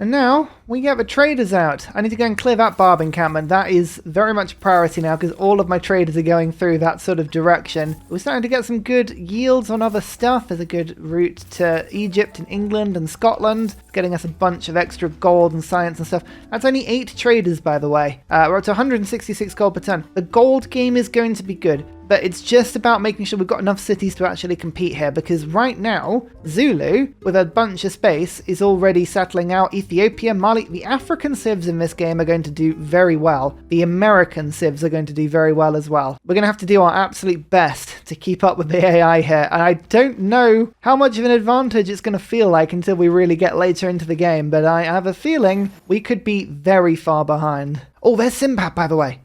And now we get the traders out. I need to go and clear that barb encampment. That is very much a priority now because all of my traders are going through that sort of direction. We're starting to get some good yields on other stuff. There's a good route to Egypt and England and Scotland. It's getting us a bunch of extra gold and science and stuff. That's only 8 traders, by the way. We're up to 166 gold per ton. The gold game is going to be good. But it's just about making sure we've got enough cities to actually compete here, because right now, Zulu, with a bunch of space, is already settling out. Ethiopia, Mali, the African civs in this game are going to do very well. The American civs are going to do very well as well. We're going to have to do our absolute best to keep up with the AI here, and I don't know how much of an advantage it's going to feel like until we really get later into the game, but I have a feeling we could be very far behind. Oh, there's Sinbad, by the way.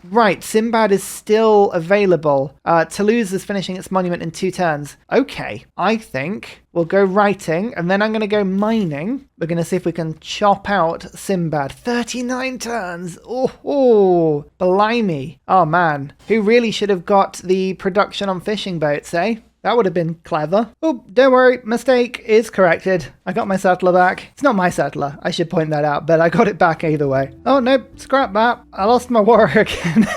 Right, Sinbad is still available. Toulouse is finishing its monument in 2 turns. Okay, I think we'll go writing, and then I'm going to go mining. We're going to see if we can chop out Sinbad. 39 turns! Oh, blimey. Oh, man. Who really should have got the production on fishing boats, eh? That would have been clever. Oh, don't worry, mistake is corrected. I got my settler back. It's not my settler, I should point that out, but I got it back either way. Oh no, scrap that. I lost my warrior again.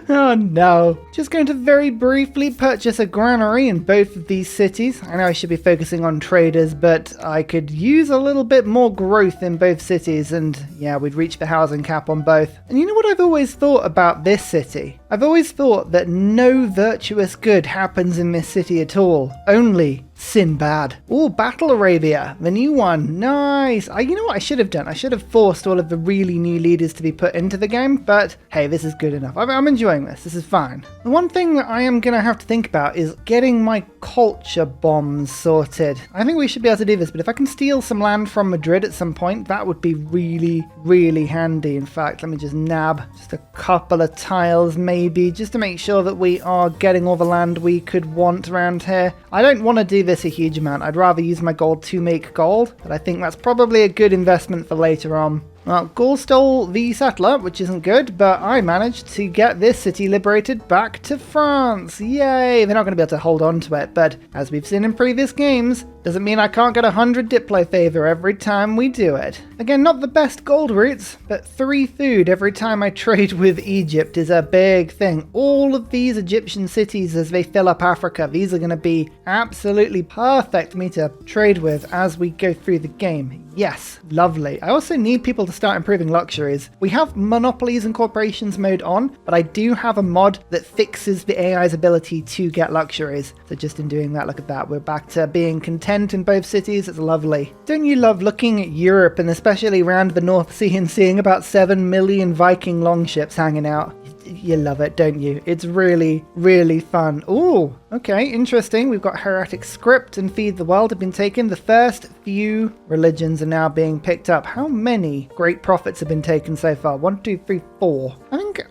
Oh no. Just going to very briefly purchase a granary in both of these cities. I know I should be focusing on traders, but I could use a little bit more growth in both cities, and yeah, we'd reach the housing cap on both. And you know what I've always thought about this city? I've always thought that no virtuous good happens in this city at all. Only Sinbad. Oh, Battle Arabia, the new one. Nice. You know what I should have done? I should have forced all of the really new leaders to be put into the game, but hey, this is good enough. I'm enjoying this. This is fine. The one thing that I am going to have to think about is getting my culture bombs sorted. I think we should be able to do this, but if I can steal some land from Madrid at some point, that would be really, really handy. In fact, let me just nab just a couple of tiles maybe, just to make sure that we are getting all the land we could want around here. I don't want to do this a huge amount. I'd rather use my gold to make gold, but I think that's probably a good investment for later on. Well, Gaul stole the settler, which isn't good, but I managed to get this city liberated back to France. Yay! They're not going to be able to hold on to it, but as we've seen in previous games, doesn't mean I can't get 100 Diplo favor every time we do it. Again, not the best gold routes, but 3 food every time I trade with Egypt is a big thing. All of these Egyptian cities, as they fill up Africa, these are going to be absolutely perfect for me to trade with as we go through the game. Yes, lovely. I also need people to start improving luxuries. We have monopolies and corporations mode on, but I do have a mod that fixes the AI's ability to get luxuries. So just in doing that, look at that. We're back to being content in both cities. It's lovely. Don't you love looking at Europe, and especially around the North Sea, and seeing about 7 million Viking longships hanging out? You love it, don't you? It's really, really fun. Ooh, okay, interesting. We've got Heretic Script and Feed the World have been taken. The first few religions are now being picked up. How many great prophets have been taken so far? 1, 2, 3, 4. I think...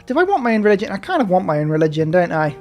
Do I want my own religion? I kind of want my own religion, don't I?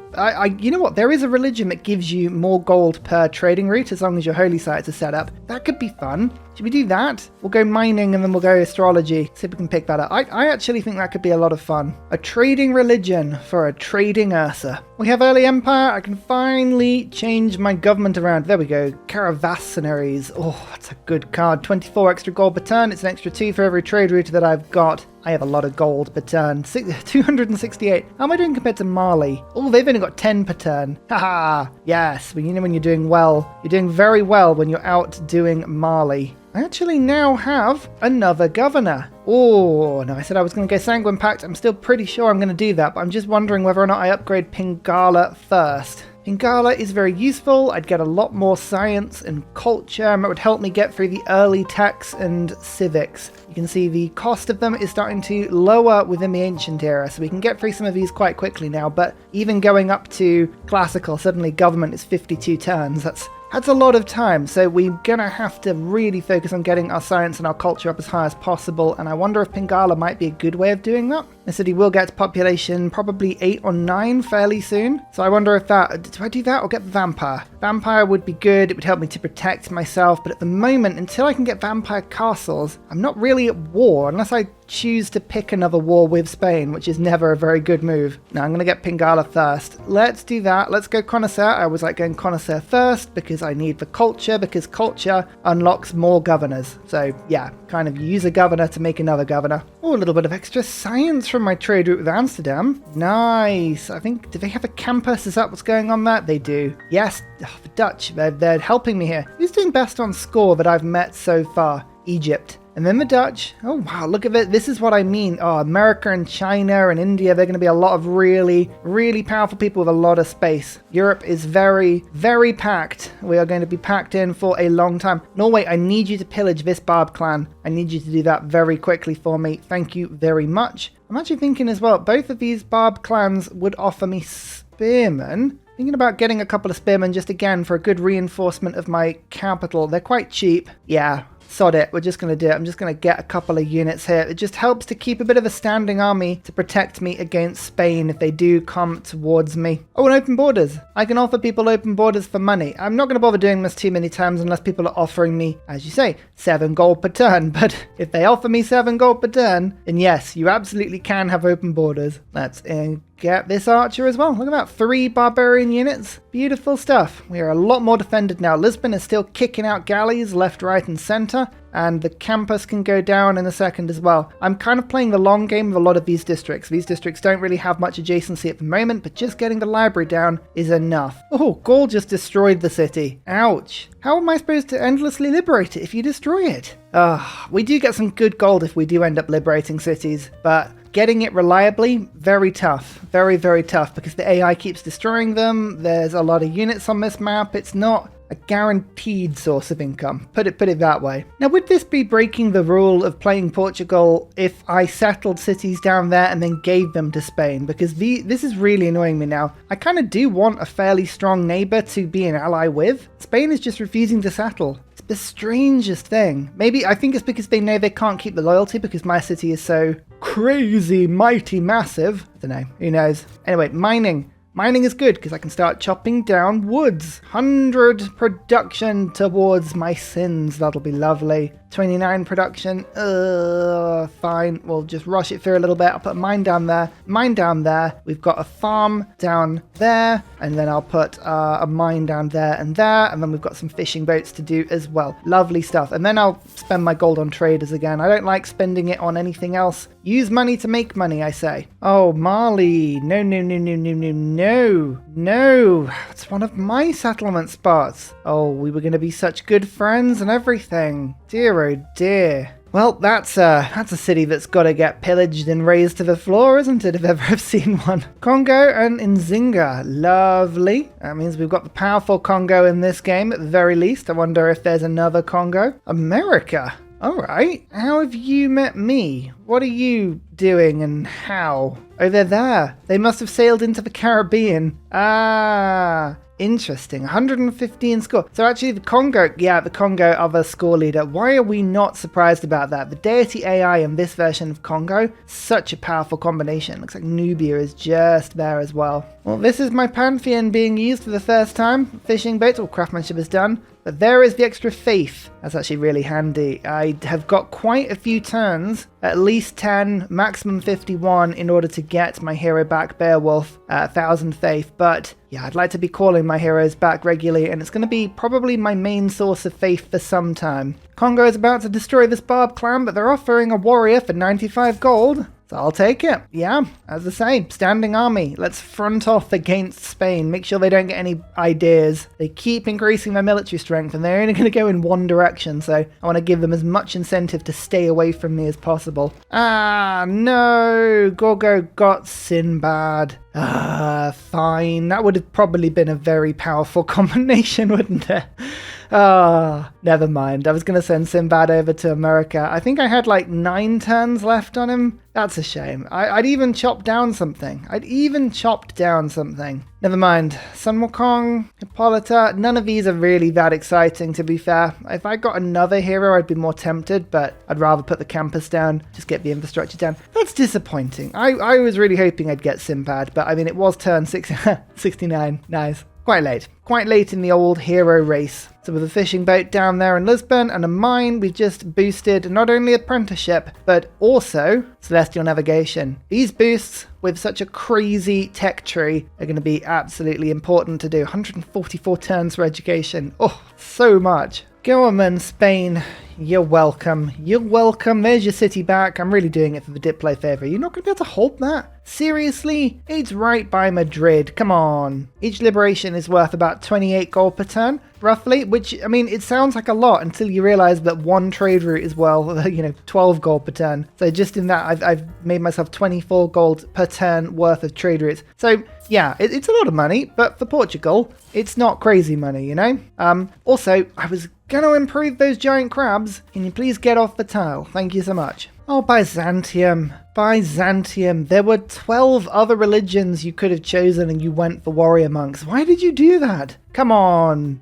You know what? There is a religion that gives you more gold per trading route as long as your holy sites are set up. That could be fun. Should we do that? We'll go mining and then we'll go astrology. See if we can pick that up. I actually think that could be a lot of fun. A trading religion for a trading Ursa. We have early empire. I can finally change my government around. There we go. Caravassaries. Oh, that's a good card. 24 extra gold per turn. It's an extra 2 for every trade route that I've got. I have a lot of gold per turn. 268. How am I doing compared to Mali? Oh, they've only got 10 per turn. Haha. Yes. Well, you know when you're doing well. You're doing very well when you're outdoing Mali. I actually now have another governor. Oh, no, I said I was going to go Sanguine Pact. I'm still pretty sure I'm going to do that, but I'm just wondering whether or not I upgrade Pingala first. Pingala is very useful. I'd get a lot more science and culture, and it would help me get through the early techs and civics. You can see the cost of them is starting to lower within the ancient era, so we can get through some of these quite quickly now, but even going up to classical, suddenly government is 52 turns. That's a lot of time, so we're going to have to really focus on getting our science and our culture up as high as possible, and I wonder if Pingala might be a good way of doing that. The city will get to population probably 8 or 9 fairly soon. So I wonder if do I do that or get vampire? Vampire would be good. It would help me to protect myself. But at the moment, until I can get vampire castles, I'm not really at war unless I choose to pick another war with Spain, which is never a very good move. Now I'm going to get Pingala first. Let's do that. Let's go connoisseur. I always like going connoisseur first because I need the culture, because culture unlocks more governors. So yeah, kind of use a governor to make another governor. Oh, a little bit of extra science from my trade route with Amsterdam. Nice. I think, do they have a campus? Is that what's going on there? They do. Yes, oh, the Dutch, they're helping me here. Who's doing best on score that I've met so far? Egypt. And then the Dutch. Oh, wow, look at it. This is what I mean. Oh, America and China and India, they're going to be a lot of really, really powerful people with a lot of space. Europe is very, very packed. We are going to be packed in for a long time. Norway, I need you to pillage this Barb clan. I need you to do that very quickly for me. Thank you very much. I'm actually thinking as well, both of these Barb clans would offer me spearmen. Thinking about getting a couple of spearmen just again for a good reinforcement of my capital. They're quite cheap. Yeah. Sod it, we're just going to do it. I'm just going to get a couple of units here. It just helps to keep a bit of a standing army to protect me against Spain if they do come towards me. Oh, and open borders. I can offer people open borders for money. I'm not going to bother doing this too many times unless people are offering me, as you say, 7 gold per turn. But if they offer me 7 gold per turn, then yes, you absolutely can have open borders. Let's get this archer as well. Look at that, 3 barbarian units. Beautiful stuff. We are a lot more defended now. Lisbon is still kicking out galleys left, right, and center. And the campus can go down in a second as well. I'm kind of playing the long game with a lot of these districts. These districts don't really have much adjacency at the moment, but just getting the library down is enough. Oh, Gaul just destroyed the city. Ouch. How am I supposed to endlessly liberate it if you destroy it? We do get some good gold if we do end up liberating cities, but getting it reliably, very tough. Very, very tough because the AI keeps destroying them. There's a lot of units on this map. It's not a guaranteed source of income. Put it that way. Now, would this be breaking the rule of playing Portugal if I settled cities down there and then gave them to Spain? Because this is really annoying me now. I kind of do want a fairly strong neighbor to be an ally with. Spain is just refusing to settle. It's the strangest thing. Maybe I think it's because they know they can't keep the loyalty because my city is so crazy, mighty, massive. I don't know. Who knows? Anyway, mining. Mining is good because I can start chopping down woods. 100 production towards my sins. That'll be lovely. 29 production. Fine. We'll just rush it through a little bit. I'll put a mine down there. Mine down there. We've got a farm down there. And then I'll put a mine down there and there. And then we've got some fishing boats to do as well. Lovely stuff. And then I'll spend my gold on traders again. I don't like spending it on anything else. Use money to make money, I say. Oh, Mali. No, no, no, no, no, no, no. No. It's one of my settlement spots. Oh, we were going to be such good friends and everything. Dear, oh dear. Well, that's a city that's got to get pillaged and razed to the floor, isn't it, if ever I've seen one? Congo and Nzinga. Lovely. That means we've got the powerful Congo in this game at the very least. I wonder if there's another Congo. America. All right. How have you met me? What are you doing and how? Oh, they're there. They must have sailed into the Caribbean. Ah, interesting. 115 score. So actually the Congo are the score leader. Why are we not surprised about that? The Deity AI in this version of Congo, such a powerful combination. Looks like Nubia is just there as well. Well, this is my Pantheon being used for the first time. Fishing boats, all craftsmanship is done. But there is the extra faith. That's actually really handy. I have got quite a few turns, at least 10, maximum 51, in order to get my hero back, Beowulf, 1,000 faith. But yeah, I'd like to be calling my heroes back regularly, and it's going to be probably my main source of faith for some time. Congo is about to destroy this Barb clan, but they're offering a warrior for 95 gold. So I'll take it. Yeah, as I say, standing army. Let's front off against Spain. Make sure they don't get any ideas. They keep increasing their military strength and they're only going to go in one direction. So I want to give them as much incentive to stay away from me as possible. Ah, no. Gorgo got Sinbad. Fine. That would have probably been a very powerful combination, wouldn't it? Ah, never mind. I was going to send Sinbad over to America. I think I had like 9 turns left on him. That's a shame. I'd even chopped down something. Never mind. Sun Wukong, Hippolyta, none of these are really that exciting, to be fair. If I got another hero, I'd be more tempted, but I'd rather put the campus down, just get the infrastructure down. That's disappointing. I was really hoping I'd get Sinbad, but I mean, it was turn 69. Nice. Quite late in the old hero race. So with a fishing boat down there in Lisbon and a mine, we've just boosted not only apprenticeship, but also celestial navigation. These boosts with such a crazy tech tree are going to be absolutely important to do. 144 turns for education. Oh, so much. Go on then, Spain. You're welcome. There's your city back. I'm really doing it for the Diplo favor. You're not going to be able to hold that? Seriously? It's right by Madrid. Come on. Each liberation is worth about 28 gold per turn, roughly, which, I mean, it sounds like a lot until you realize that one trade route is, well, 12 gold per turn. So just in that, I've made myself 24 gold per turn worth of trade routes. So yeah, it's a lot of money, but for Portugal, it's not crazy money, you know? Also, I was gonna improve those giant crabs. Can you please get off the tile? Thank you so much. Oh, Byzantium. There were 12 other religions you could have chosen and you went for warrior monks. Why did you do that? Come on.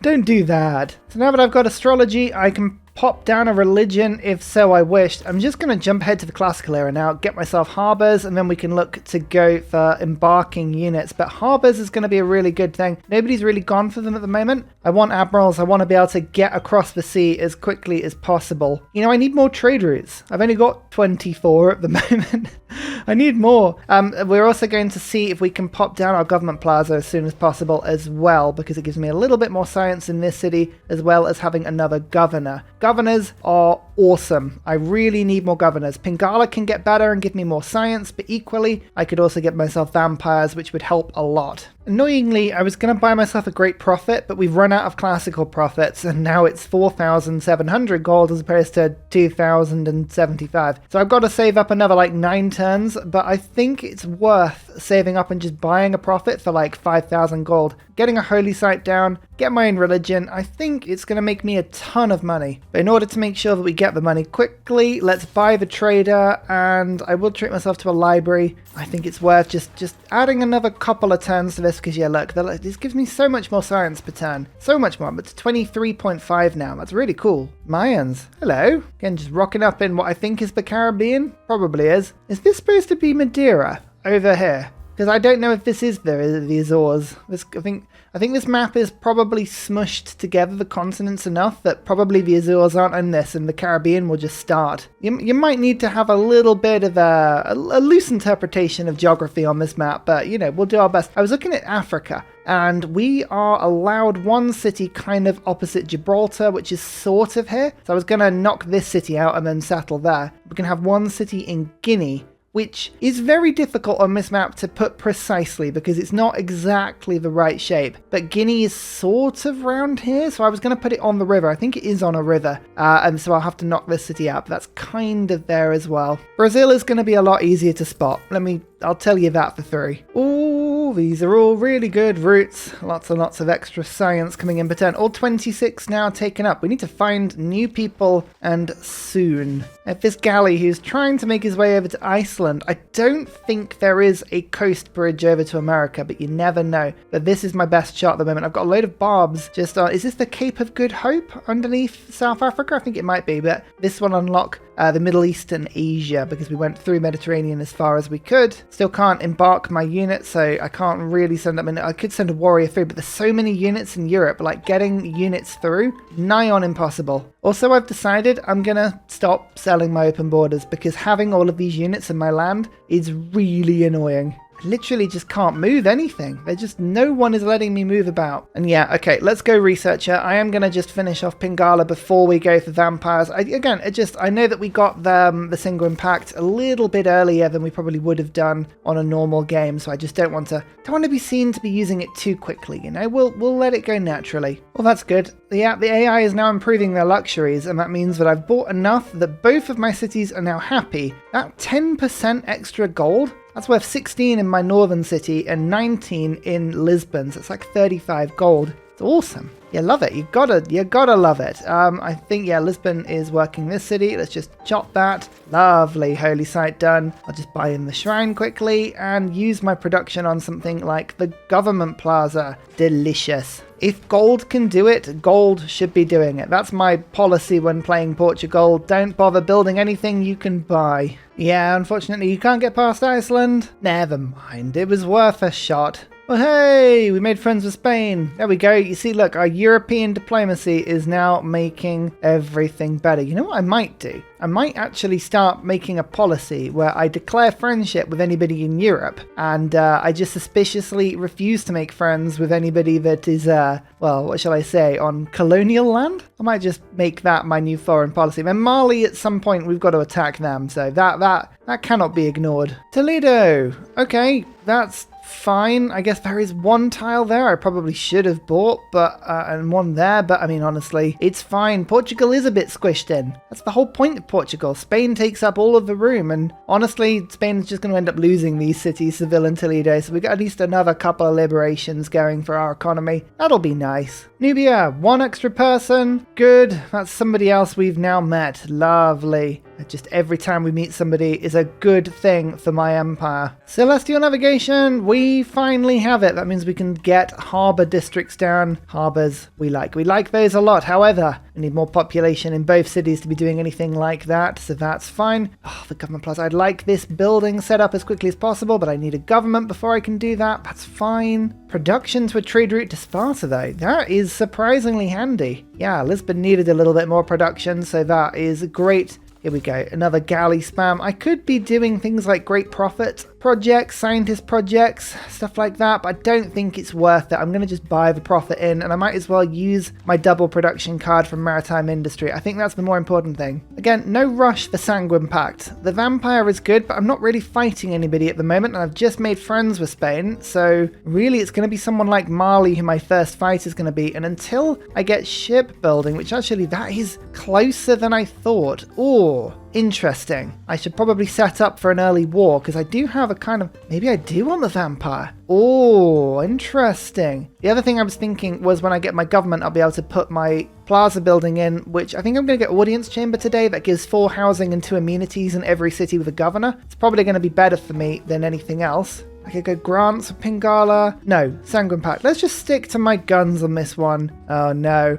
Don't do that. So now that I've got astrology, I can pop down a religion if so I wished. I'm just going to jump ahead to the classical era now, get myself harbours, and then we can look to go for embarking units. But harbours is going to be a really good thing. Nobody's really gone for them at the moment. I want admirals. I want to be able to get across the sea as quickly as possible. You know, I need more trade routes. I've only got 24 at the moment. I need more. We're also going to see if we can pop down our government plaza as soon as possible as well, because it gives me a little bit more science in this city, as well as having another governor. Governors are awesome. I really need more governors. Pingala can get better and give me more science, but equally, I could also get myself vampires, which would help a lot. Annoyingly, I was going to buy myself a great prophet, but we've run out of classical prophets, and now it's 4,700 gold as opposed to 2,075. So I've got to save up another like 9 turns, but I think it's worth saving up and just buying a prophet for like 5,000 gold. Getting a holy site down, get my own religion, I think it's going to make me a ton of money. But in order to make sure that we get the money quickly, let's buy the trader, and I will treat myself to a library. I think it's worth just adding another couple of turns to this, because yeah, look, this gives me so much more science per turn. So much more. It's 23.5 now. That's really cool. Mayans. Hello. Again, just rocking up in what I think is the Caribbean. Probably is. Is this supposed to be Madeira over here? Because I don't know if this is the Azores. I think this map is probably smushed together, the continents, enough that probably the Azores aren't in this and the Caribbean will just start. You might need to have a little bit of a loose interpretation of geography on this map, but you know, we'll do our best. I was looking at Africa, and we are allowed one city kind of opposite Gibraltar, which is sort of here. So I was going to knock this city out and then settle there. We can have one city in Guinea, which is very difficult on this map to put precisely because it's not exactly the right shape. But Guinea is sort of round here, so I was going to put it on the river. I think it is on a river, and so I'll have to knock this city out, but that's kind of there as well. Brazil is going to be a lot easier to spot. I'll tell you that for free. Ooh, these are all really good routes. Lots and lots of extra science coming in per turn. All 26 now taken up. We need to find new people, and soon. At this galley who's trying to make his way over to Iceland. I don't think there is a coast bridge over to America, but you never know. But this is my best shot at the moment. I've got a load of barbs just on. Is this the Cape of Good Hope underneath South Africa? I think it might be, but this will unlock the Middle East and Asia because we went through Mediterranean as far as we could. Still can't embark my unit, so I can't really send them in. I could send a warrior through, but there's so many units in Europe, like getting units through, nigh on impossible. Also, I've decided I'm gonna stop selling my open borders because having all of these units in my land is really annoying. I literally just can't move anything. No one is letting me move about. And yeah, okay, let's go researcher. I am going to just finish off Pingala before we go for vampires. I know that we got the single impact a little bit earlier than we probably would have done on a normal game, so I just don't want to be seen to be using it too quickly, you know? We'll let it go naturally. Well, that's good. Yeah, the AI is now improving their luxuries, and that means that I've bought enough that both of my cities are now happy. That 10% extra gold, that's worth 16 in my northern city and 19 in Lisbon, so it's like 35 gold. It's awesome. You love it. You gotta love it. I think, yeah, Lisbon is working this city. Let's just chop that. Lovely holy site done. I'll just buy in the shrine quickly and use my production on something like the government plaza. Delicious. If gold can do it, gold should be doing it. That's my policy when playing Portugal. Don't bother building anything you can buy. Yeah, unfortunately you can't get past Iceland. Never mind, it was worth a shot. Well, hey, we made friends with Spain. There we go. You see, look, our European diplomacy is now making everything better. You know what I might do? I might actually start making a policy where I declare friendship with anybody in Europe, and I just suspiciously refuse to make friends with anybody that is, well, what shall I say, on colonial land? I might just make that my new foreign policy. Then Mali, at some point, we've got to attack them, so that cannot be ignored. Toledo. Okay, that's fine. I guess there is one tile there I probably should have bought, but and one there, but I mean, honestly, it's fine. Portugal is a bit squished in. That's the whole point of Portugal. Spain takes up all of the room, and honestly, Spain is just going to end up losing these cities, Seville and Toledo, so we got at least another couple of liberations going for our economy. That'll be nice. Nubia, one extra person. Good. That's somebody else we've now met. Lovely. Just every time we meet somebody is a good thing for my empire. Celestial navigation, we finally have it. That means we can get harbour districts down. Harbours, we like those a lot. However, we need more population in both cities to be doing anything like that, so that's fine. Oh, the government plaza. I'd like this building set up as quickly as possible, but I need a government before I can do that. That's fine. Production to a trade route to Sparta, though. That is surprisingly handy. Yeah, Lisbon needed a little bit more production, so that is great. Here we go, another galley spam. I could be doing things like great profit projects, scientist projects, stuff like that, but I don't think it's worth it. I'm going to just buy the profit in, and I might as well use my double production card from maritime industry. I think that's the more important thing. Again, no rush for Sanguine Pact. The vampire is good, but I'm not really fighting anybody at the moment, and I've just made friends with Spain, so really it's going to be someone like Mali who my first fight is going to be, and until I get shipbuilding, which actually that is closer than I thought. Ooh, interesting. I should probably set up for an early war, because I do have a kind of, maybe I do want the vampire. Oh, interesting. The other thing I was thinking was when I get my government, I'll be able to put my plaza building in, which I think I'm going to get audience chamber today. That gives 4 housing and 2 amenities in every city with a governor. It's probably going to be better for me than anything else. I could go grants for Pingala. No, Sanguine Pact. Let's just stick to my guns on this one. Oh no.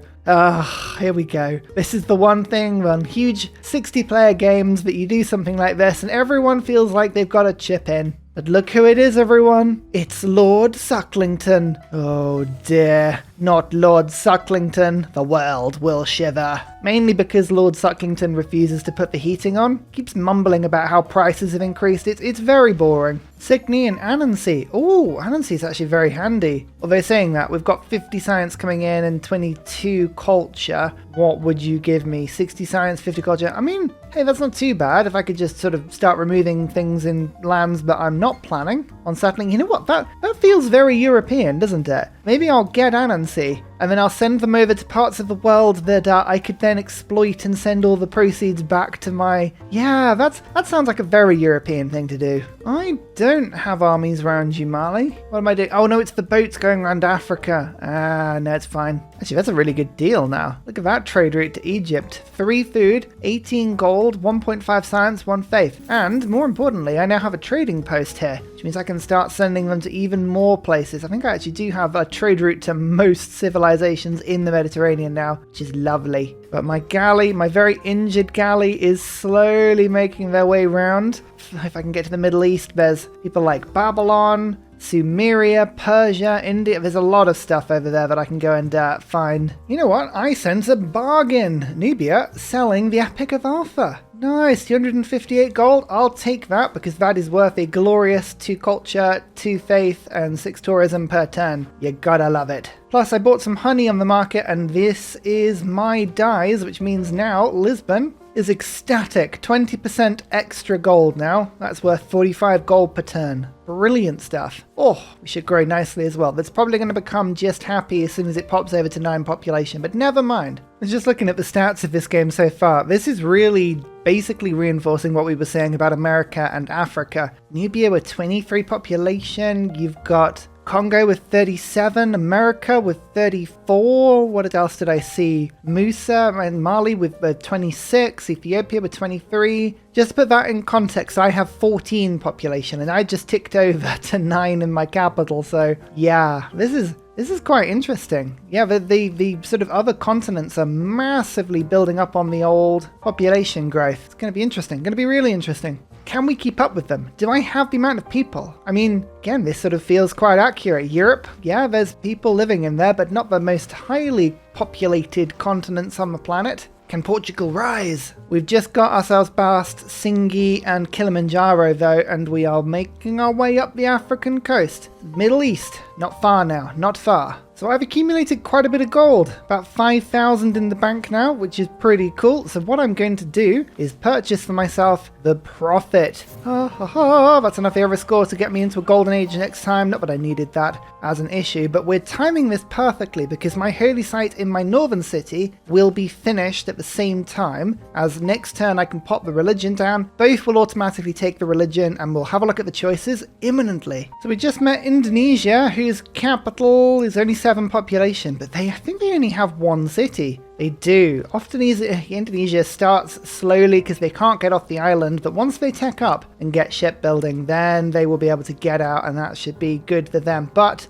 Here we go. This is the one thing on huge 60-player games that you do something like this and everyone feels like they've got a chip in. But look who it is, everyone. It's Lord Sucklington. Oh dear. Not Lord Sucklington. The world will shiver. Mainly because Lord Sucklington refuses to put the heating on. Keeps mumbling about how prices have increased. It's very boring. Signy and Anansi. Oh, Anansi is actually very handy. Although saying that, we've got 50 science coming in and 22 culture. What would you give me? 60 science, 50 culture? I mean, hey, that's not too bad if I could just sort of start removing things in lands that I'm not planning on settling. You know what? That feels very European, doesn't it? Maybe I'll get Anansi, and then I'll send them over to parts of the world that I could then exploit and send all the proceeds back to my... Yeah, that sounds like a very European thing to do. I don't have armies around you, Mali. What am I doing? Oh no, it's the boats going around Africa. Ah, no, it's fine. Actually, that's a really good deal now. Look at that trade route to Egypt. 3 food, 18 gold, 1.5 science, 1 faith. And, more importantly, I now have a trading post here, which means I can start sending them to even more places. I think I actually do have a trade route to most civilizations in the Mediterranean now, which is lovely. But my galley, my very injured galley, is slowly making their way round. If I can get to the Middle East, there's people like Babylon, Sumeria, Persia, India. There's a lot of stuff over there that I can go and find. You know what? I sense a bargain. Nubia selling the Epic of Arthur. Nice, 258 gold. I'll take that because that is worth a glorious 2 culture, 2 faith, and 6 tourism per turn. You gotta love it. Plus, I bought some honey on the market, and this is my dyes, which means now Lisbon is ecstatic. 20% extra gold now. That's worth 45 gold per turn. Brilliant stuff. Oh, we should grow nicely as well. That's probably going to become just happy as soon as it pops over to 9 population, but never mind. I was just looking at the stats of this game so far. This is really basically reinforcing what we were saying about America and Africa. Nubia with 23 population. You've got Congo with 37, America with 34. What else did I see? Musa and Mali with 26, Ethiopia with 23. Just to put that in context, I have 14 population and I just ticked over to 9 in my capital. So yeah, this is quite interesting. Yeah, the sort of other continents are massively building up on the old population growth. It's going to be interesting. Going to be really interesting. Can we keep up with them? Do I have the amount of people? I mean, again, this sort of feels quite accurate. Europe, yeah, there's people living in there, but not the most highly populated continents on the planet. Can Portugal rise? We've just got ourselves past Singi and Kilimanjaro though, and we are making our way up the African coast. Middle East, not far now, not far. So I've accumulated quite a bit of gold, about 5,000 in the bank now, which is pretty cool. So what I'm going to do is purchase for myself the Prophet. That's enough era score to get me into a golden age next time. Not that I needed that as an issue, but we're timing this perfectly because my holy site in my northern city will be finished at the same time as next turn I can pop the religion down. Both will automatically take the religion and we'll have a look at the choices imminently. So we just met Indonesia, whose capital is only 7 population, but I think they only have 1 city. They do. Often Indonesia starts slowly because they can't get off the island, but once they tech up and get shipbuilding, then they will be able to get out and that should be good for them. But,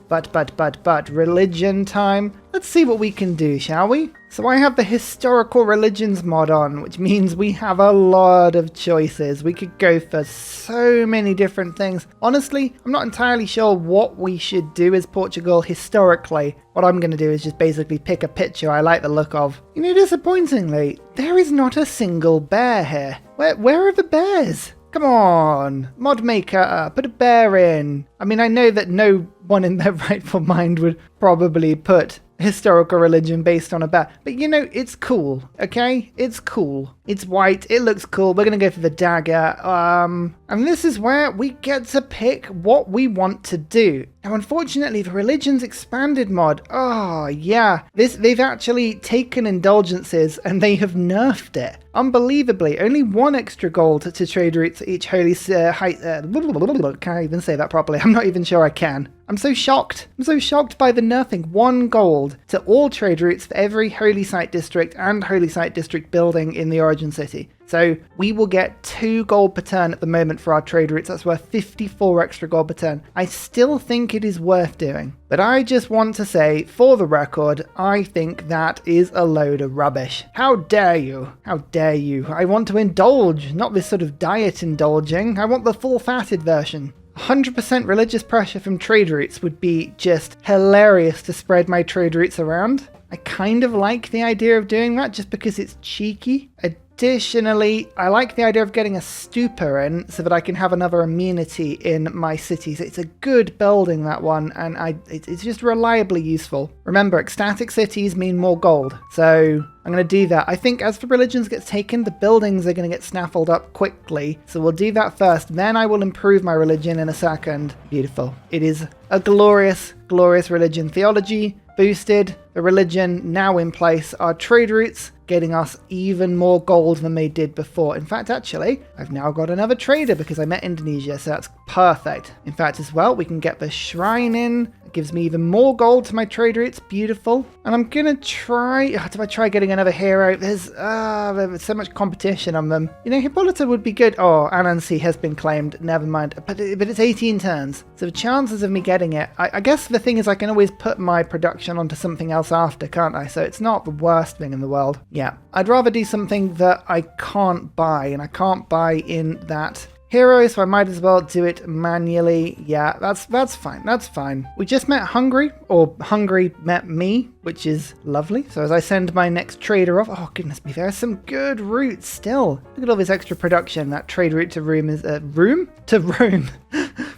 religion time. Let's see what we can do, shall we? So I have the historical religions mod on, which means we have a lot of choices. We could go for so many different things. Honestly, I'm not entirely sure what we should do as Portugal historically. What I'm going to do is just basically pick a picture I like the look of. You know, disappointingly, there is not a single bear here. Where are the bears? Come on, mod maker, put a bear in. I mean, I know that no one in their rightful mind would probably put historical religion based on a bear, but you know, it's cool, okay? It's cool. It's white, it looks cool. We're gonna go for the dagger. And this is where we get to pick what we want to do. Now, unfortunately, the Religions Expanded mod, oh yeah, they've actually taken indulgences and they have nerfed it. Unbelievably, only 1 extra gold to trade routes each holy height. Can't even say that properly. I'm not even sure I can. I'm so shocked. I'm so shocked by the nerfing. 1 gold to all trade routes for every holy site district and holy site district building in the origin city. So we will get 2 gold per turn at the moment for our trade routes. That's worth 54 extra gold per turn. I still think it is worth doing. But I just want to say, for the record, I think that is a load of rubbish. How dare you? How dare you? I want to indulge, not this sort of diet indulging. I want the full-fatted version. 100% religious pressure from trade routes would be just hilarious to spread my trade routes around. I kind of like the idea of doing that just because it's cheeky. Additionally, I like the idea of getting a stupa in so that I can have another amenity in my cities. It's a good building, that one, and it's just reliably useful. Remember, ecstatic cities mean more gold, so I'm going to do that. I think as the religions gets taken, the buildings are going to get snaffled up quickly, so we'll do that first. Then I will improve my religion in a second. Beautiful. It is a glorious, glorious religion. Theology boosted, the religion now in place, our trade routes getting us even more gold than they did before. In fact, actually, I've now got another trader because I met Indonesia, so that's perfect. In fact, as well, we can get the shrine in. It gives me even more gold to my trade routes. Beautiful. And I'm gonna try, do I try getting another hero? There's so much competition on them. You know, Hippolyta would be good. Oh, Anansi has been claimed. Never mind. But it's 18 turns. So the chances of me getting it, I guess the thing is I can always put my production onto something else after, can't I? So it's not the worst thing in the world. Yeah, I'd rather do something that I can't buy, and I can't buy in that hero, so I might as well do it manually. Yeah, that's fine. That's fine. We just met Hungary, or Hungary met me, which is lovely. So as I send my next trader off, oh goodness me, there are some good routes still. Look at all this extra production. That trade route to Rome is Rome to Rome.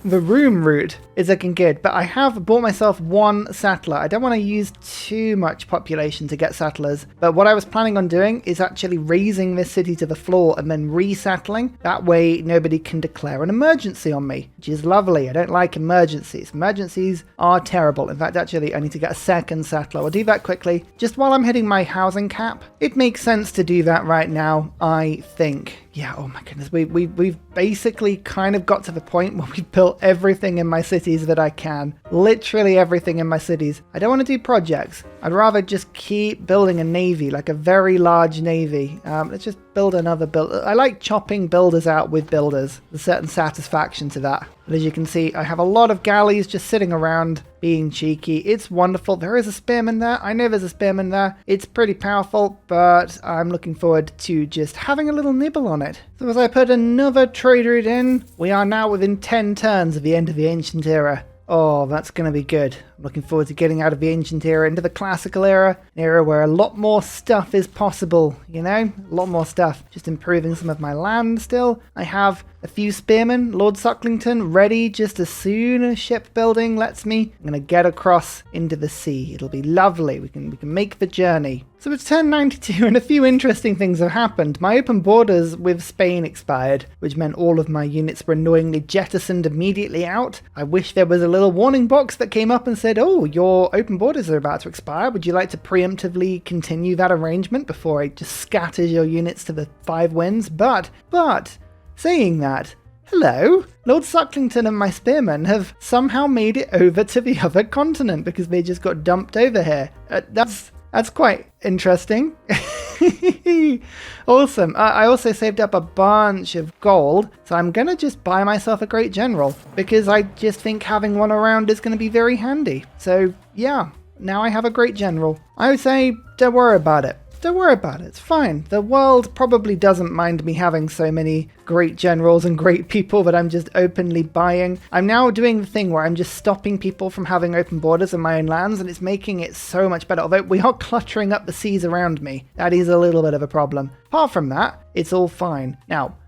The Rome route is looking good, but I have bought myself 1 settler. I don't want to use too much population to get settlers, but what I was planning on doing is actually raising this city to the floor and then resettling. That way nobody can declare an emergency on me, which is lovely. I don't like emergencies. Emergencies are terrible. In fact, actually, I need to get a 2nd settler. I'll do that quickly. Just while I'm hitting my housing cap, it makes sense to do that right now, I think. Yeah, oh my goodness, we've basically kind of got to the point where we've built built everything in my cities that I can. Literally everything in my cities. I don't want to do projects. I'd rather just keep building a navy, like a very large navy. Let's just build another build. I like chopping builders out with builders. There's a certain satisfaction to that. But as you can see, I have a lot of galleys just sitting around being cheeky. It's wonderful. There is a spearman there. I know there's a spearman there. It's pretty powerful, but I'm looking forward to just having a little nibble on it. So as I put another trade route in, we are now within 10 turns of the end of the ancient era. Oh, that's going to be good. I'm looking forward to getting out of the ancient era into the classical era, an era where a lot more stuff is possible, you know? A lot more stuff. Just improving some of my land still. I have a few spearmen, Lord Sucklington, ready just as soon as shipbuilding lets me. I'm going to get across into the sea. It'll be lovely. We can make the journey. So it's turn 92 and a few interesting things have happened. My open borders with Spain expired, which meant all of my units were annoyingly jettisoned immediately out. I wish there was a little warning box that came up and said, oh, your open borders are about to expire. Would you like to preemptively continue that arrangement before I just scatter your units to the 5 winds? But, saying that, hello, Lord Sucklington and my spearmen have somehow made it over to the other continent because they just got dumped over here. That's quite interesting. Awesome. I also saved up a bunch of gold, so I'm going to just buy myself a great general because I just think having one around is going to be very handy. So yeah, now I have a great general. I would say don't worry about it. Don't worry about it, it's fine. The world probably doesn't mind me having so many great generals and great people that I'm just openly buying. I'm now doing the thing where I'm just stopping people from having open borders in my own lands, and it's making it so much better. Although we are cluttering up the seas around me. That is a little bit of a problem. Apart from that, it's all fine.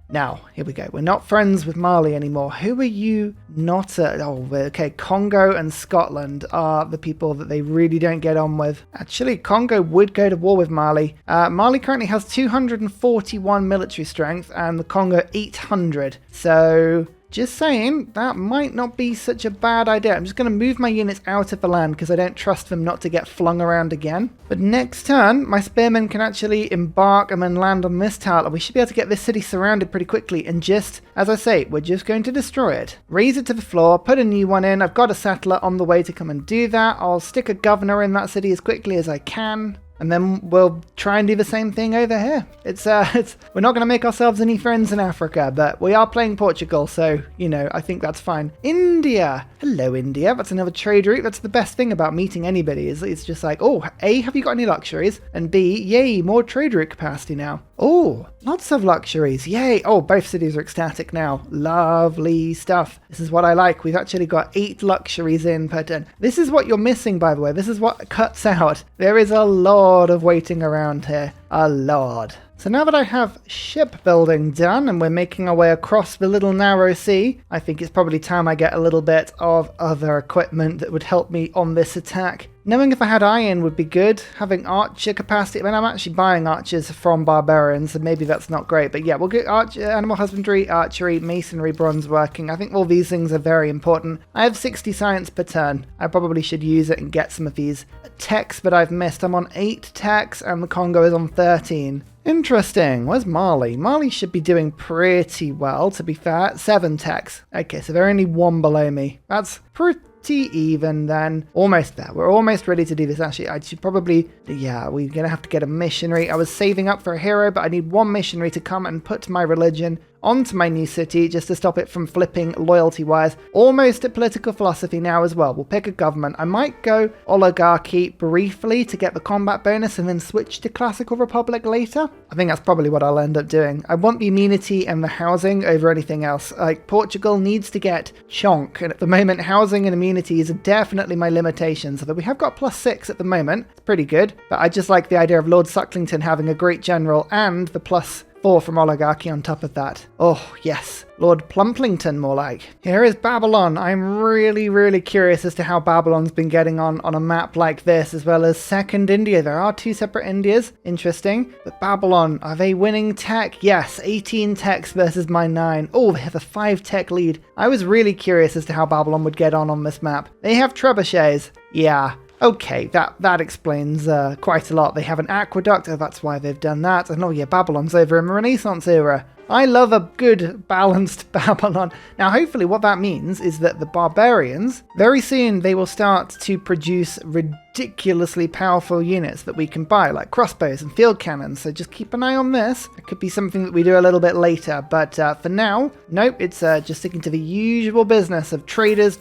Now, here we go. We're not friends with Mali anymore. Who are you not? Okay, Congo and Scotland are the people that they really don't get on with. Actually, Congo would go to war with Mali. Mali currently has 241 military strength and the Congo 800. So just saying, that might not be such a bad idea. I'm just going to move my units out of the land because I don't trust them not to get flung around again. But next turn, my spearmen can actually embark and then land on this tower. We should be able to get this city surrounded pretty quickly and just, as I say, we're just going to destroy it. Raise it to the floor, put a new one in. I've got a settler on the way to come and do that. I'll stick a governor in that city as quickly as I can. And then we'll try and do the same thing over here. We're not going to make ourselves any friends in Africa, but we are playing Portugal, so, you know, I think that's fine. India! Hello, India. That's another trade route. That's the best thing about meeting anybody, is it's just like, oh, A, have you got any luxuries? And B, yay, more trade route capacity now. Oh, lots of luxuries. Yay. Oh, both cities are ecstatic now. Lovely stuff. This is what I like. We've actually got 8 luxuries in per turn. This is what you're missing, by the way. This is what cuts out. There is a lot of waiting around here. A lot. So now that I have shipbuilding done and we're making our way across the little narrow sea, I think it's probably time I get a little bit of other equipment that would help me on this attack. Knowing if I had iron would be good. Having archer capacity, I mean, I'm actually buying archers from barbarians, so maybe that's not great. But yeah, we'll get animal husbandry, archery, masonry, bronze working. I think all these things are very important. I have 60 science per turn. I probably should use it and get some of these techs that I've missed. I'm on 8 techs and the Congo is on 13. Interesting. Where's Mali? Mali should be doing pretty well, to be fair. 7 techs. Okay, so they're only 1 below me. That's pretty even then. Almost there. We're almost ready to do this. Actually, I should probably, yeah, we're gonna have to get a missionary. I was saving up for a hero, but I need 1 missionary to come and put my religion onto my new city just to stop it from flipping loyalty-wise. Almost at political philosophy now as well. We'll pick a government. I might go oligarchy briefly to get the combat bonus and then switch to classical republic later. I think that's probably what I'll end up doing. I want the immunity and the housing over anything else. Like, Portugal needs to get chonk, and at the moment housing and immunity is definitely my limitations. Although we have got +6 at the moment. It's pretty good, but I just like the idea of Lord Sucklington having a great general and the +4 from oligarchy on top of that. Oh, yes. Lord Plumplington, more like. Here is Babylon. I'm really curious as to how Babylon's been getting on a map like this, as well as Second India. There are 2 separate Indias. Interesting. But Babylon, are they winning tech? Yes, 18 techs versus my 9. Oh, they have a 5 tech lead. I was really curious as to how Babylon would get on this map. They have trebuchets. Yeah. Okay, that explains quite a lot. They have an aqueduct, oh, that's why they've done that. And oh yeah, Babylon's over in the Renaissance era. I love a good balanced Babylon. Now hopefully what that means is that the barbarians, very soon they will start to produce ridiculously powerful units that we can buy, like crossbows and field cannons, so just keep an eye on this. It could be something that we do a little bit later, but for now, nope, it's just sticking to the usual business of traders.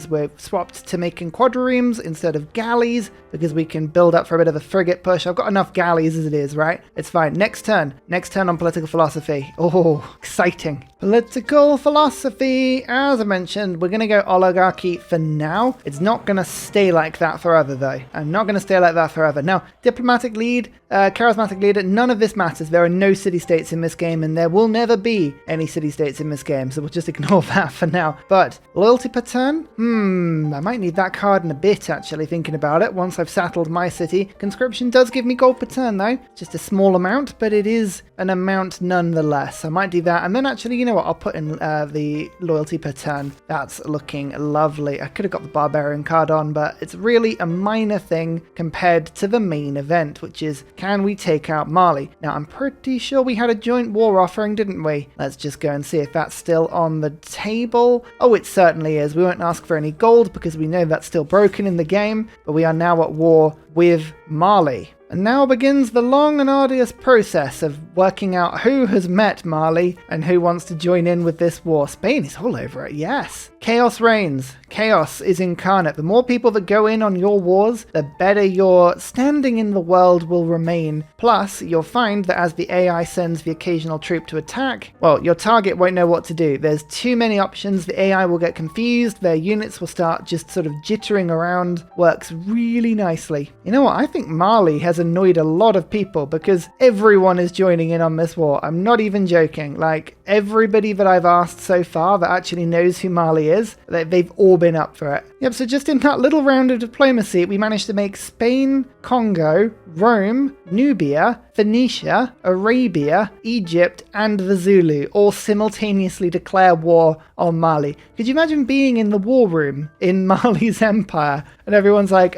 We've swapped to making quadriremes instead of galleys, because we can build up for a bit of a frigate push. I've got enough galleys as it is, right? It's fine. Next turn on political philosophy. Oh, exciting. Political philosophy, as I mentioned, we're going to go oligarchy for now. It's not going to stay like that forever, though. I'm not going to stay like that forever. Now, diplomatic lead, charismatic leader, none of this matters. There are no city-states in this game, and there will never be any city-states in this game, so we'll just ignore that for now. But loyalty per turn? I might need that card in a bit, actually, thinking about it, once I've settled my city. Conscription does give me gold per turn, though. Just a small amount, but it is an amount nonetheless. I might do that, and then actually, you know what, I'll put in the loyalty per turn. That's looking lovely. I could have got the barbarian card on, but it's really a minor thing compared to the main event, which is, can we take out Mali? Now, I'm pretty sure we had a joint war offering, didn't we? Let's just go and see if that's still on the table. Oh, it certainly is. We won't ask for any gold because we know that's still broken in the game, but we are now at war with Mali. And now begins the long and arduous process of working out who has met Mali and who wants to join in with this war. Spain is all over it, yes. Chaos reigns. Chaos is incarnate. The more people that go in on your wars, the better your standing in the world will remain. Plus, you'll find that as the AI sends the occasional troop to attack, well, your target won't know what to do. There's too many options. The AI will get confused. Their units will start just sort of jittering around. Works really nicely. You know what? I think Mali has annoyed a lot of people because everyone is joining in on this war. I'm not even joking. Like, everybody that I've asked so far that actually knows who Mali is, they've all been up for it. Yep, so just in that little round of diplomacy, we managed to make Spain, Congo, Rome, Nubia, Phoenicia, Arabia, Egypt, and the Zulu all simultaneously declare war on Mali. Could you imagine being in the war room in Mali's empire and everyone's like,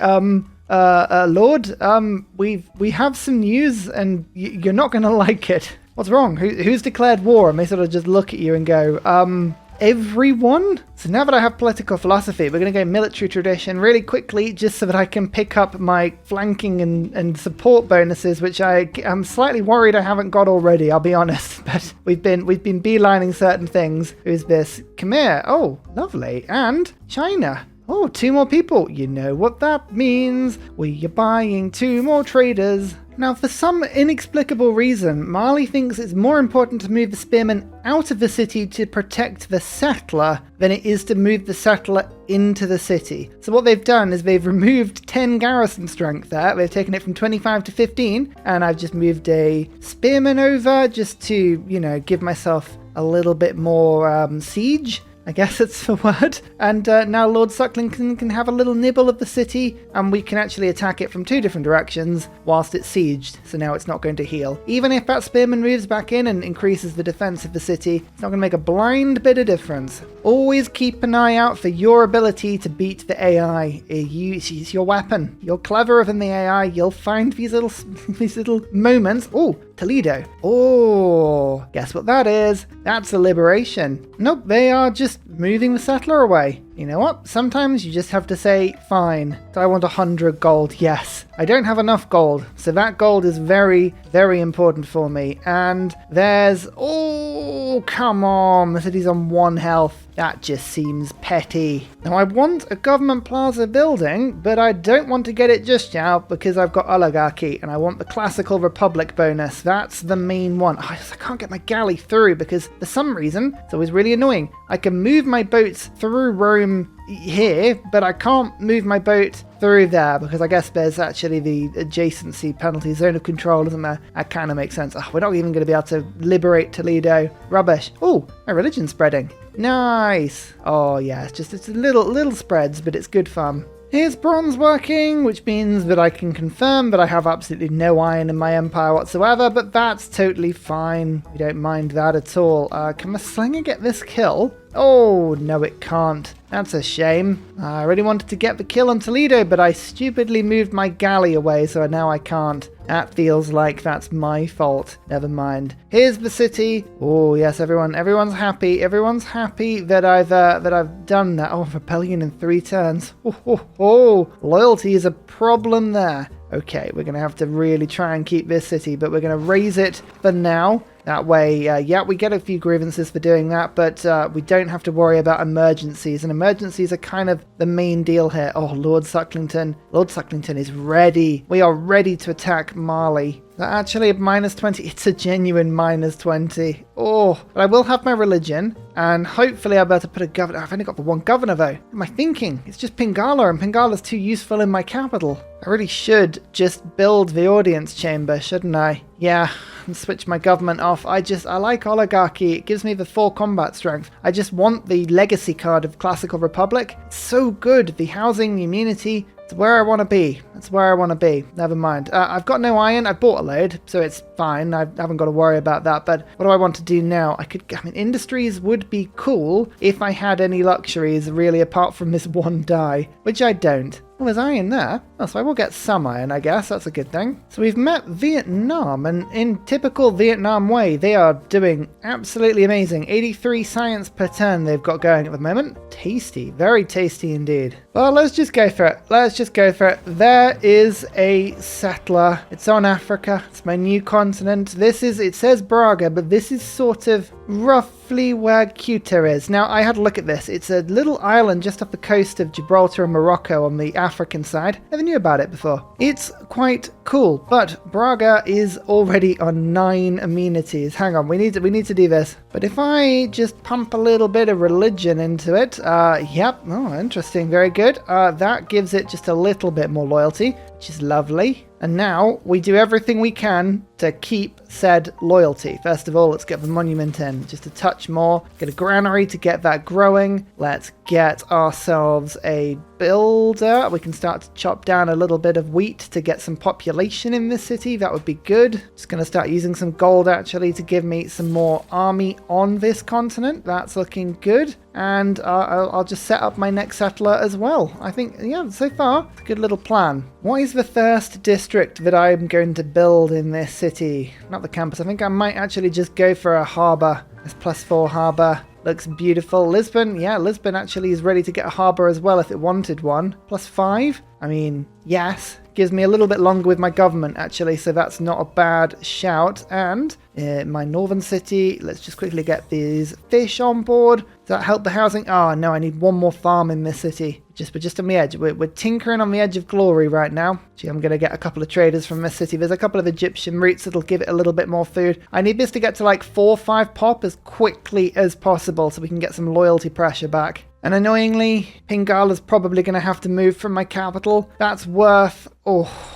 Lord, we have some news and you're not going to like it. What's wrong? Who's declared war? And they sort of just look at you and go, everyone? So now that I have political philosophy, we're going to go military tradition really quickly, just so that I can pick up my flanking and support bonuses, which I'm slightly worried I haven't got already, I'll be honest. But we've been beelining certain things. Who's this? Khmer. Oh, lovely. And China. Oh, 2 more people. You know what that means. We are buying 2 more traders. Now, for some inexplicable reason, Mali thinks it's more important to move the spearmen out of the city to protect the settler than it is to move the settler into the city. So what they've done is they've removed 10 garrison strength there. They've taken it from 25 to 15, and I've just moved a spearman over just to, you know, give myself a little bit more siege. I guess it's the word. And now Lord Sucklington can have a little nibble of the city, and we can actually attack it from 2 different directions whilst it's sieged, so now it's not going to heal. Even if that spearman moves back in and increases the defense of the city, it's not going to make a blind bit of difference. Always keep an eye out for your ability to beat the AI. It's your weapon. You're cleverer than the AI. You'll find these little moments. Oh, Toledo. Oh, guess what that is? That's a liberation. Nope, they are just moving the settler away. You know what? Sometimes you just have to say, fine. Do I want 100 gold? Yes. I don't have enough gold, so that gold is very, very important for me. And there's... Oh, come on. The city's on 1 health. That just seems petty. Now, I want a government plaza building, but I don't want to get it just yet because I've got oligarchy, and I want the classical republic bonus. That's the main one. I can't get my galley through because for some reason, it's always really annoying. I can move my boats through Rome here, but I can't move my boat through there because I guess there's actually the adjacency penalty zone of control, isn't there? That kind of makes sense. Oh, we're not even going to be able to liberate Toledo. Rubbish. Oh, my religion's spreading. Nice. Oh yeah, it's little spreads, but it's good fun. Here's bronze working, which means that I can confirm that I have absolutely no iron in my empire whatsoever, but that's totally fine. We don't mind that at all. Can my slinger get this kill? Oh, no it can't. That's a shame. I really wanted to get the kill on Toledo, but I stupidly moved my galley away, so now I can't. That feels like that's my fault. Never mind. Here's the city. Oh yes, everyone's happy. Everyone's happy that I've done that. Oh, rebellion in 3 turns. Oh, loyalty is a problem there. Okay, we're gonna have to really try and keep this city, but we're gonna raise it for now. That way, yeah, we get a few grievances for doing that, but we don't have to worry about emergencies. And emergencies are kind of the main deal here. Oh, Lord Sucklington. Lord Sucklington is ready. We are ready to attack Mali. Is that actually a -20? It's a genuine -20. Oh, but I will have my religion, and hopefully I'll be able to put a governor. I've only got the 1 governor, though. What am I thinking? It's just Pingala, and Pingala's too useful in my capital. I really should just build the audience chamber, shouldn't I? Yeah, and switch my government off. I like oligarchy. It gives me the 4 combat strength. I just want the legacy card of Classical Republic. It's so good. The housing, the immunity. It's where I want to be. That's where I want to be. Never mind. I've got no iron. I bought a load, so it's fine. I haven't got to worry about that. But what do I want to do now? I mean, industries would be cool if I had any luxuries, really, apart from this 1 die, which I don't. Oh, there's iron there. Oh, so I will get some iron, I guess. That's a good thing. So we've met Vietnam, and in typical Vietnam way, they are doing absolutely amazing. 83 science per turn they've got going at the moment. Tasty. Very tasty indeed. Well, let's just go for it. Let's just go for it. There is a settler. It's on Africa. It's my new continent. It says Braga, but this is sort of roughly where Ceuta is. Now, I had a look at this. It's a little island just off the coast of Gibraltar and Morocco on the African side. Never knew about it before. It's quite cool, but Braga is already on 9 amenities. Hang on, we need to do this. But if I just pump a little bit of religion into it, yep, oh, interesting, very good. That gives it just a little bit more loyalty, which is lovely. And now we do everything we can to keep said loyalty. First of all, let's get the monument in just a touch more. Get a granary to get that growing. Let's get ourselves a builder. We can start to chop down a little bit of wheat to get some population in this city. That would be good. Just going to start using some gold actually to give me some more army on this continent. That's looking good. And I'll just set up my next settler as well. I think, yeah, so far, it's a good little plan. What is the first district that I'm going to build in this city? Not the campus. I think I might actually just go for a harbour. This +4 harbour. Looks beautiful. Lisbon, yeah, Lisbon actually is ready to get a harbour as well if it wanted one. +5? I mean, yes. Gives me a little bit longer with my government actually, so that's not a bad shout. And my northern city, let's just quickly get these fish on board. Does that help the housing? Oh no, I need 1 more farm in this city. We're just on the edge. We're tinkering on the edge of glory right now. Gee, I'm going to get a couple of traders from this city. There's a couple of Egyptian routes that'll give it a little bit more food. I need this to get to like 4 or 5 pop as quickly as possible so we can get some loyalty pressure back. And annoyingly, Pingala's probably going to have to move from my capital. That's worth,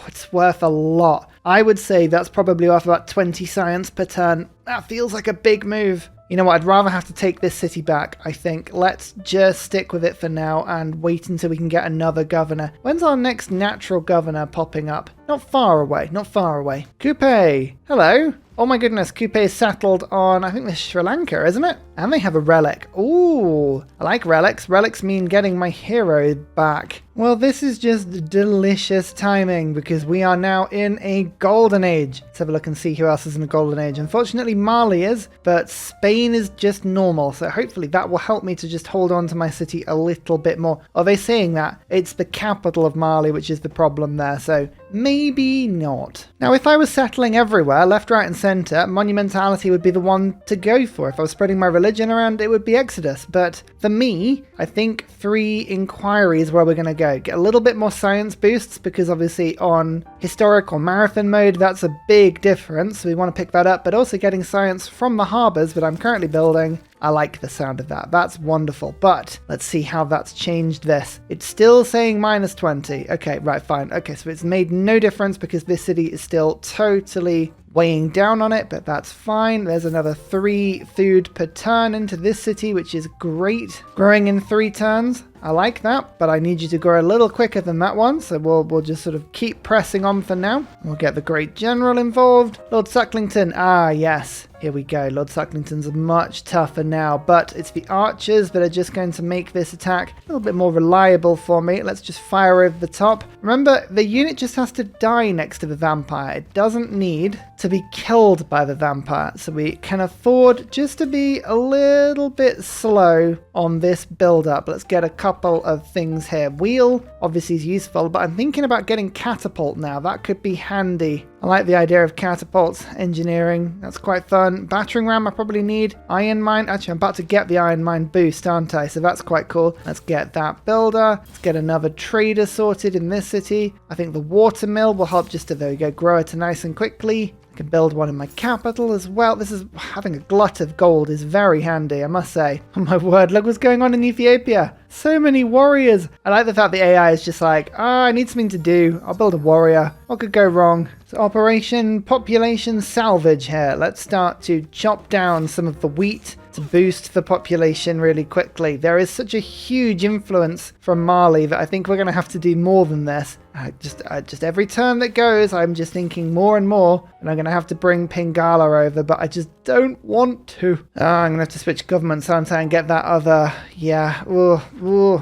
it's worth a lot. I would say that's probably worth about 20 science per turn. That feels like a big move. You know what, I'd rather have to take this city back, I think. Let's just stick with it for now and wait until we can get another governor. When's our next natural governor popping up? Not far away, not far away. Coupe, hello. Oh my goodness, Coupe is settled on, I think this is Sri Lanka, isn't it? And they have a relic. Ooh, I like relics. Relics mean getting my hero back. Well, this is just delicious timing because we are now in a golden age. Let's have a look and see who else is in a golden age. Unfortunately, Mali is, but Spain is just normal. So hopefully that will help me to just hold on to my city a little bit more. Are they saying that? It's the capital of Mali, which is the problem there. So maybe not. Now, if I was settling everywhere, left, right, and center, monumentality would be the one to go for. If I was spreading my religion around, it would be Exodus. But for me, I think 3 inquiries where we're going to go. Get a little bit more science boosts because obviously on historical marathon mode, that's a big difference. So we want to pick that up, but also getting science from the harbours that I'm currently building. I like the sound of that. That's wonderful. But let's see how that's changed this. It's still saying -20. Okay, right, fine. Okay, so it's made no difference because this city is still totally weighing down on it, but that's fine. There's another 3 food per turn into this city, which is great. Growing in 3 turns. I like that, but I need you to grow a little quicker than that one, so we'll just sort of keep pressing on for now. We'll get the Great General involved. Lord Sucklington, yes. Here we go. Lord Sucklington's much tougher now, but it's the archers that are just going to make this attack a little bit more reliable for me. Let's just fire over the top. Remember, the unit just has to die next to the vampire. It doesn't need to be killed by the vampire, so we can afford just to be a little bit slow on this build-up. Let's get a couple of things here. Wheel, obviously, is useful, but I'm thinking about getting catapult now. That could be handy. I like the idea of catapults, engineering. That's quite fun. Battering ram I probably need. Iron mine. Actually, I'm about to get the iron mine boost, aren't I? So that's quite cool. Let's get that builder. Let's get another trader sorted in this city. I think the water mill will help just to, there we go, grow it nice and quickly. I can build one in my capital as well. This is, having a glut of gold is very handy, I must say. Oh my word, look what's going on in Ethiopia. So many warriors. I like the fact the AI is just like, I need something to do. I'll build a warrior. What could go wrong? So Operation Population Salvage here. Let's start to chop down some of the wheat to boost the population really quickly. There is such a huge influence from Mali that I think we're going to have to do more than this. Just every turn that goes, I'm just thinking more and more, and I'm going to have to bring Pingala over, but I just don't want to. I'm going to have to switch governments, aren't I, and get that other,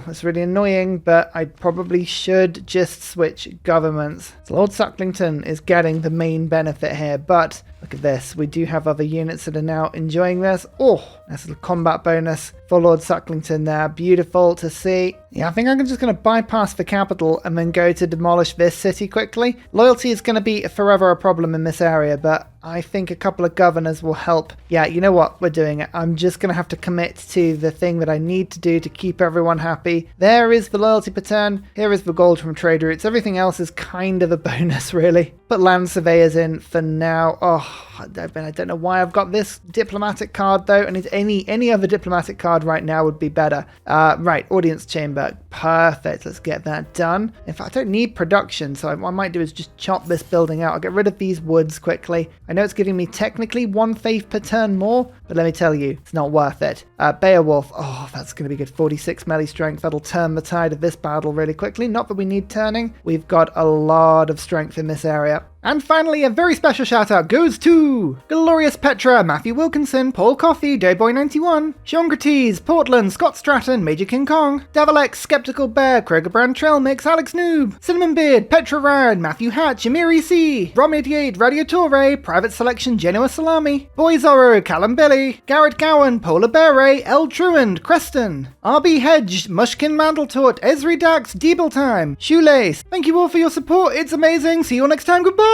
that's really annoying, but I probably should just switch governments. So Lord Sucklington is getting the main benefit here, but look at this. We do have other units that are now enjoying this. Oh, nice little combat bonus for Lord Sucklington there. Beautiful to see. Yeah, I think I'm just going to bypass the capital and then go to demolish this city quickly. Loyalty is going to be forever a problem in this area, but I think a couple of governors will help. Yeah, you know what? We're doing it. I'm just going to have to commit to the thing that I need to do to keep everyone happy. There is the loyalty per turn. Here is the gold from trade routes. Everything else is kind of a bonus, really. But land surveyors in for now. Oh, I don't know why I've got this diplomatic card, though. And any other diplomatic card right now would be better. Right, audience chamber. Perfect. Let's get that done. In fact, I don't need production, so what I might do is just chop this building out. I'll get rid of these woods quickly. I know it's giving me technically 1 faith per turn more, but let me tell you, it's not worth it. Beowulf, that's going to be good. 46 melee strength. That'll turn the tide of this battle really quickly. Not that we need turning. We've got a lot of strength in this area. And finally, a very special shout out goes to Glorious Petra, Matthew Wilkinson, Paul Coffey, Dayboy91, Seangrates, Portland, Scott Stratton, Major King Kong, Davalex, Skeptical Bear, Krogerbrand Trailmix, Alex Noob, Cinnamon Beard, Petra Rad, Matthew Hatch, Amiri C, Rom88, Radiatore, Private Selection, Genoa Salami, Boy Zorro, Callum Billy, Garrett Gowan, Polar Bear Ray, L. Truand, Creston, RB Hedge, Mushkin Mandeltort, Esri Dax, Deeble Time, Shoelace. Thank you all for your support. It's amazing. See you all next time. Goodbye.